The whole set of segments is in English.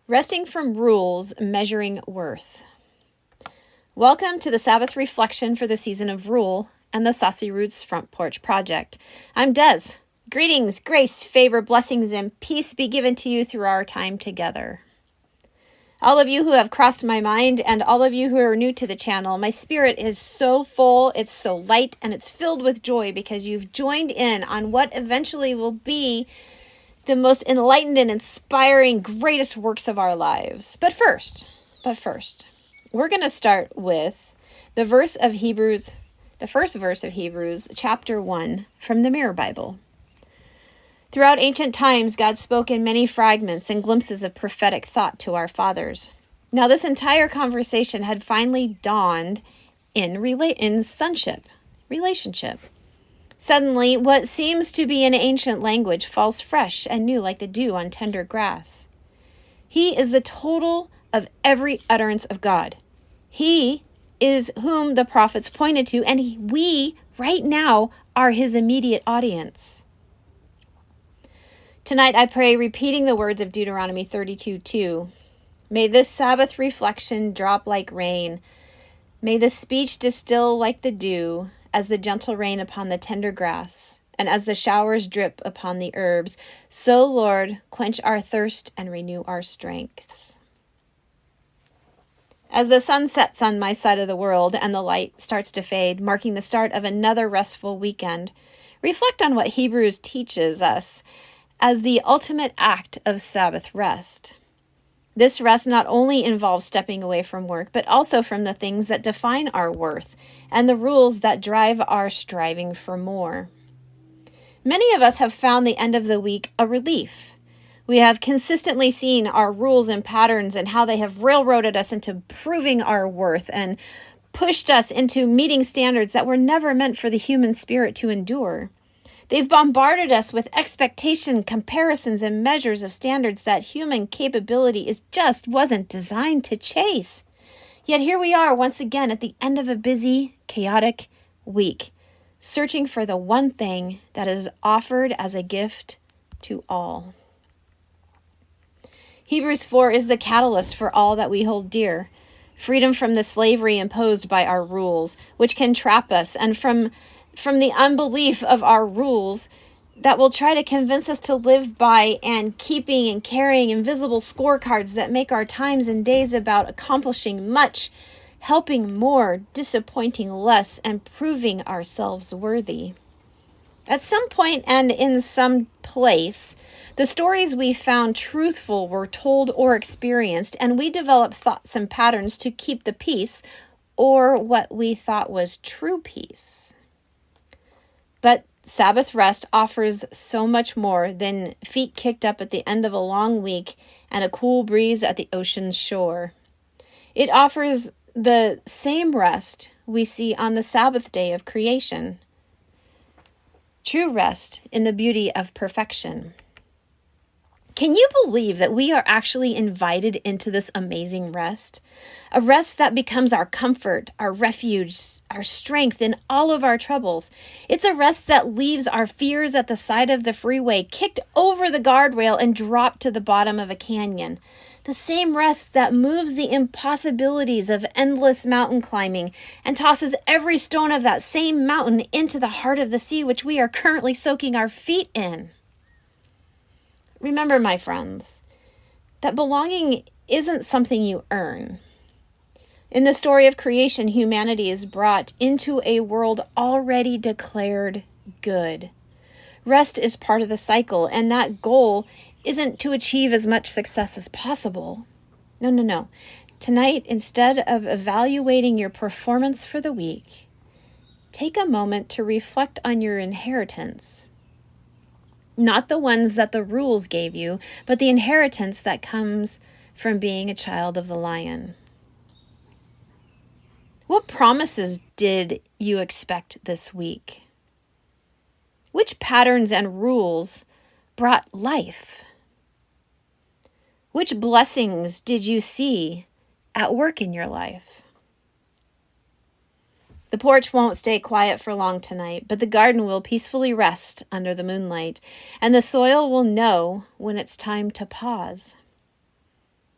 Resting from rules, measuring worth. Welcome to the Sabbath reflection for the season of Rule and the Saucy Roots Front Porch Project. I'm Des. Greetings, grace, favor, blessings, and peace be given to you through our time together. All of you who have crossed my mind and all of you who are new to the channel, my spirit is so full, it's so light, and it's filled with joy because you've joined in on what eventually will be the most enlightened and inspiring, greatest works of our lives. But first, we're going to start with the first verse of Hebrews, chapter 1, from the Mirror Bible. Throughout ancient times, God spoke in many fragments and glimpses of prophetic thought to our fathers. Now, this entire conversation had finally dawned in sonship, relationship. Suddenly, what seems to be an ancient language falls fresh and new like the dew on tender grass. He is the total of every utterance of God. He is whom the prophets pointed to, and we, right now, are his immediate audience. Tonight, I pray, repeating the words of Deuteronomy 32:2. May this Sabbath reflection drop like rain. May the speech distill like the dew, as the gentle rain upon the tender grass, and as the showers drip upon the herbs. So, Lord, quench our thirst and renew our strengths. As the sun sets on my side of the world and the light starts to fade, marking the start of another restful weekend, reflect on what Hebrews teaches us as the ultimate act of Sabbath rest. This rest not only involves stepping away from work, but also from the things that define our worth and the rules that drive our striving for more. Many of us have found the end of the week a relief. We have consistently seen our rules and patterns and how they have railroaded us into proving our worth and pushed us into meeting standards that were never meant for the human spirit to endure. They've bombarded us with expectation, comparisons, and measures of standards that human capability wasn't designed to chase. Yet here we are once again at the end of a busy, chaotic week, searching for the one thing that is offered as a gift to all. Hebrews 4 is the catalyst for all that we hold dear. Freedom from the slavery imposed by our rules, which can trap us, and from the unbelief of our rules that will try to convince us to live by and keeping and carrying invisible scorecards that make our times and days about accomplishing much, helping more, disappointing less, and proving ourselves worthy. At some point and in some place, the stories we found truthful were told or experienced, and we developed thoughts and patterns to keep the peace, or what we thought was true peace. But Sabbath rest offers so much more than feet kicked up at the end of a long week and a cool breeze at the ocean's shore. It offers the same rest we see on the Sabbath day of creation. True rest in the beauty of perfection. Can you believe that we are actually invited into this amazing rest? A rest that becomes our comfort, our refuge, our strength in all of our troubles. It's a rest that leaves our fears at the side of the freeway, kicked over the guardrail and dropped to the bottom of a canyon. The same rest that moves the impossibilities of endless mountain climbing and tosses every stone of that same mountain into the heart of the sea, which we are currently soaking our feet in. Remember, my friends, that belonging isn't something you earn. In the story of creation, humanity is brought into a world already declared good. Rest is part of the cycle, and that goal isn't to achieve as much success as possible. No. Tonight, instead of evaluating your performance for the week, take a moment to reflect on your inheritance. Not the ones that the rules gave you, but the inheritance that comes from being a child of the Lion. What promises did you expect this week? Which patterns and rules brought life? Which blessings did you see at work in your life? The porch won't stay quiet for long tonight, but the garden will peacefully rest under the moonlight, and the soil will know when it's time to pause.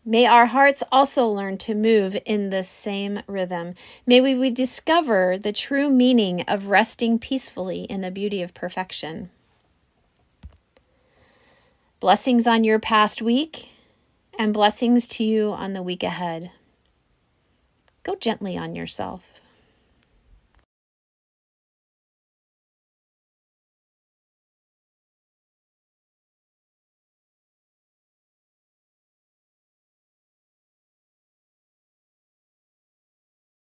May our hearts also learn to move in the same rhythm. May we discover the true meaning of resting peacefully in the beauty of perfection. Blessings on your past week, and blessings to you on the week ahead. Go gently on yourself.